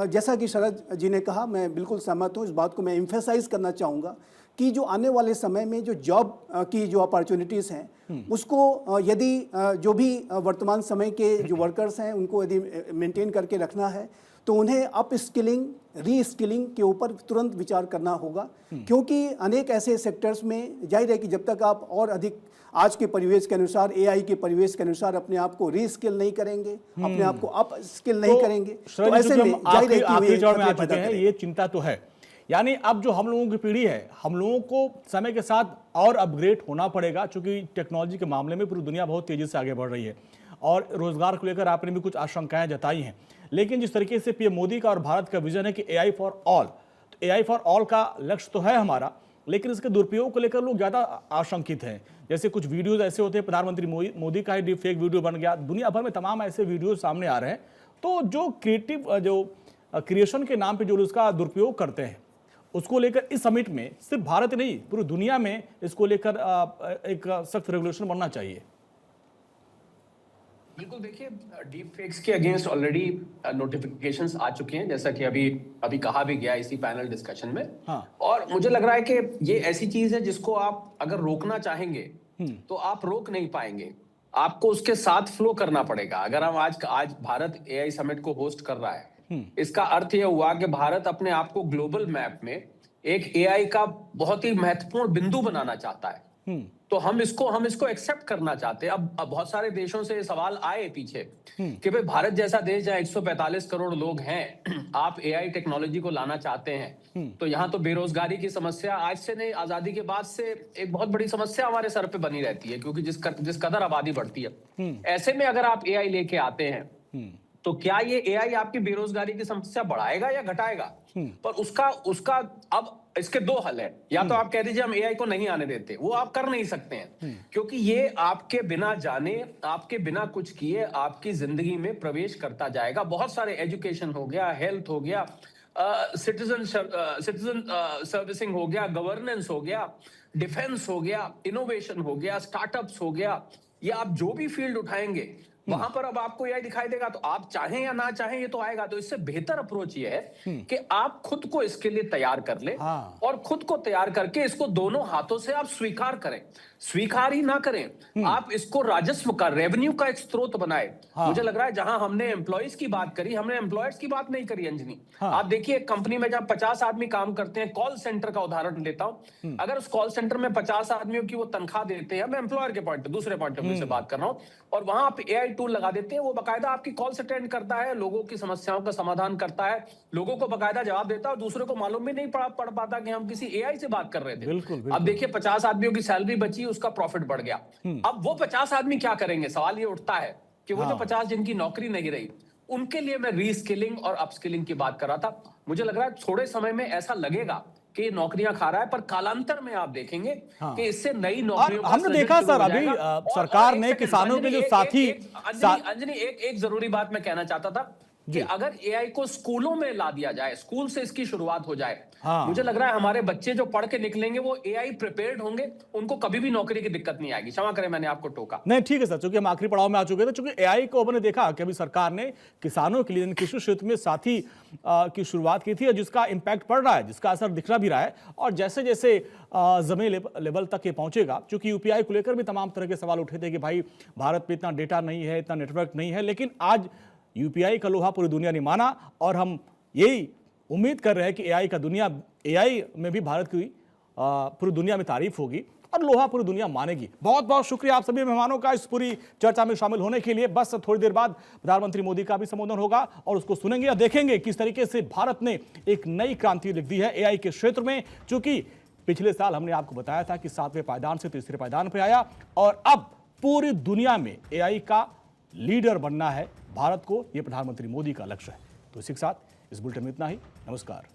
Speaker 8: जैसा कि शरद जी ने कहा, मैं बिल्कुल सहमत हूँ, इस बात को मैं एम्फेसाइज करना चाहूँगा कि जो आने वाले समय में जो जॉब की जो अपॉर्चुनिटीज़ हैं उसको यदि जो भी वर्तमान समय के जो वर्कर्स हैं उनको यदि मेंटेन करके रखना है तो उन्हें अप स्किलिंग, री स्किलिंग के ऊपर तुरंत विचार करना होगा, क्योंकि अनेक ऐसे सेक्टर्स में जाहिर है कि जब तक आप और अधिक आज के परिवेश के अनुसार, एआई के परिवेश के अनुसार अपने आप को री स्किल नहीं करेंगे, अपने आप को अप स्किल नहीं करेंगे, तो ऐसे में जाहिर है कि
Speaker 4: ये चिंता तो है। यानी अब जो हम लोगों की पीढ़ी है, हम लोगों को समय के साथ और अपग्रेड होना पड़ेगा, क्योंकि टेक्नोलॉजी के मामले में पूरी दुनिया बहुत तेजी से आगे बढ़ रही है और रोजगार को लेकर आपने भी कुछ आशंकाएं जताई हैं। लेकिन जिस तरीके से पीएम मोदी का और भारत का विजन है कि एआई फॉर ऑल, तो एआई फॉर ऑल का लक्ष्य तो है हमारा, लेकिन इसके दुरुपयोग को लेकर लोग ज़्यादा आशंकित हैं। जैसे कुछ वीडियोज ऐसे होते हैं, प्रधानमंत्री मोदी का ही डीप फेक वीडियो बन गया, दुनिया भर में तमाम ऐसे वीडियो सामने आ रहे हैं। तो जो क्रिएशन के नाम पर जो उसका दुरुपयोग करते हैं, उसको लेकर इस समिट में सिर्फ भारत नहीं पूरी दुनिया में इसको लेकर एक सख्त रेगुलेशन बनना चाहिए।
Speaker 9: बिल्कुल, देखिए, डीप फेक्स के अगेंस्ट ऑलरेडी नोटिफिकेशंस आ चुके हैं, जैसा कि अभी कहा भी गया इसी पैनल डिस्कशन में।
Speaker 4: हाँ। और
Speaker 9: मुझे लग रहा है कि ये ऐसी चीज है जिसको आप अगर रोकना चाहेंगे तो आप रोक नहीं पाएंगे, आपको उसके साथ फ्लो करना पड़ेगा। अगर हम आज भारत एआई समिट को होस्ट कर रहा है, इसका अर्थ यह हुआ कि भारत अपने आप को ग्लोबल मैप में एक एआई का बहुत ही महत्वपूर्ण बिंदु बनाना चाहता है। तो हम इसको एक्सेप्ट करना चाहते हैं। अब बहुत सारे देशों से सवाल आए पीछे कि भाई भारत जैसा देश जहाँ 145 करोड़ लोग हैं, आप एआई टेक्नोलॉजी को लाना चाहते हैं, तो यहाँ तो बेरोजगारी की समस्या आज से नहीं, आजादी के बाद से एक बहुत बड़ी समस्या हमारे सर पे बनी रहती है, क्योंकि जिस कदर आबादी बढ़ती है, ऐसे में अगर आप एआई लेके आते हैं तो क्या ये एआई आपकी बेरोजगारी की समस्या बढ़ाएगा या घटाएगा? पर उसका अब इसके दो हल है। या तो आप कह दीजिए हम एआई को नहीं आने देते, वो आप कर नहीं सकते हैं, क्योंकि ये आपके बिना जाने, आपके बिना कुछ किए आपकी जिंदगी में प्रवेश करता जाएगा। बहुत सारे एजुकेशन हो गया, हेल्थ हो गया, सिटीजन सर्विसिंग हो गया, गवर्नेंस हो गया, डिफेंस हो गया, इनोवेशन हो गया, स्टार्टअप्स हो गया, ये आप जो भी फील्ड उठाएंगे वहां पर अब आपको एआई दिखाई देगा। तो आप चाहें या ना चाहें ये तो आएगा। तो इससे बेहतर अप्रोच ये है कि आप खुद को इसके लिए तैयार कर ले, और खुद को तैयार करके इसको दोनों हाथों से आप स्वीकार करें, स्वीकार ही ना करें, आप इसको राजस्व का, रेवेन्यू का एक स्रोत बनाए। मुझे लग रहा है जहां हमने एम्प्लॉयज की बात करी, हमने एम्प्लॉयर्स की बात नहीं करी अंजनी। आप देखिए कंपनी में जहां 50 आदमी काम करते हैं, कॉल सेंटर का उदाहरण लेता हूं, अगर उस कॉल सेंटर में 50 आदमियों की वो तनख्वाह देते हैं, मैं एम्प्लॉयर के दूसरे पॉइंट ऑफ व्यू से बात कर रहा हूं, और वहां आप एआई टूल लगा देते हैं, वो बाकायदा आपकी कॉल्स अटेंड करता है, लोगों की समस्याओं का समाधान करता है, लोगों को बाकायदा जवाब देता है, और दूसरे को मालूम भी नहीं पड़ पाता कि हम किसी एआई से बात कर रहे थे।
Speaker 4: बिल्कुल।
Speaker 9: अब देखिए 50 आदमियों की सैलरी बची, उसका प्रॉफिट बढ़ गया। अब वो 50 आदमी क्या करेंगे? सवाल ये उठता है कि वो जो 50 जिनकी नौकरी नहीं रही, उनके लिए मैं रीस्किलिंग और अपस्किलिंग की बात कर रहा था। मुझे लग रहा है थोड़े समय में ऐसा लगेगा कि नौकरियां खा रहा है, पर कालांतर में आप देखेंगे कि इससे नई नौकरियों का
Speaker 4: हमने देखा सर अभी सरकार ने किसानों के जो साथी
Speaker 9: अंजनी एक जरूरी बात मैं कहना चाहता था कि अगर एआई को स्कूलों में ला दिया जाए, स्कूल से इसकी शुरुआत हो जाए, मुझे लग रहा है हमारे बच्चे जो पढ़ के निकलेंगे वो एआई प्रिपेयर्ड होंगे, उनको कभी भी नौकरी की दिक्कत नहीं आएगी। क्षमा करें मैंने आपको टोका।
Speaker 4: नहीं ठीक है सर, चूंकि हम आखिरी पड़ाव में आ चुके थे, चूंकि एआई को हमने देखा कि अभी सरकार ने किसानों के लिए कृषि क्षेत्र में साथी की शुरुआत की थी, जिसका इम्पैक्ट पड़ रहा है, जिसका असर दिख भी रहा है, और जैसे जैसे जमीन लेवल तक ये पहुंचेगा, क्योंकि यूपीआई को लेकर भी तमाम तरह के सवाल उठे थे कि भाई भारत में इतना डेटा नहीं है, इतना नेटवर्क नहीं है, लेकिन आज यूपीआई का लोहा पूरी दुनिया ने माना, और हम यही उम्मीद कर रहे हैं कि एआई में भी भारत की पूरी दुनिया में तारीफ होगी और लोहा पूरी दुनिया मानेगी। बहुत बहुत शुक्रिया आप सभी मेहमानों का इस पूरी चर्चा में शामिल होने के लिए। बस थोड़ी देर बाद प्रधानमंत्री मोदी का भी संबोधन होगा और उसको सुनेंगे या देखेंगे किस तरीके से भारत ने एक नई क्रांति लिख दी है एआई के क्षेत्र में। चूंकि पिछले साल हमने आपको बताया था कि 7वें पायदान से तीसरे पायदान पर आया, और अब पूरी दुनिया में एआई का लीडर बनना है भारत को, यह प्रधानमंत्री मोदी का लक्ष्य है। तो इसी के साथ इस बुलेटिन में इतना ही। नमस्कार।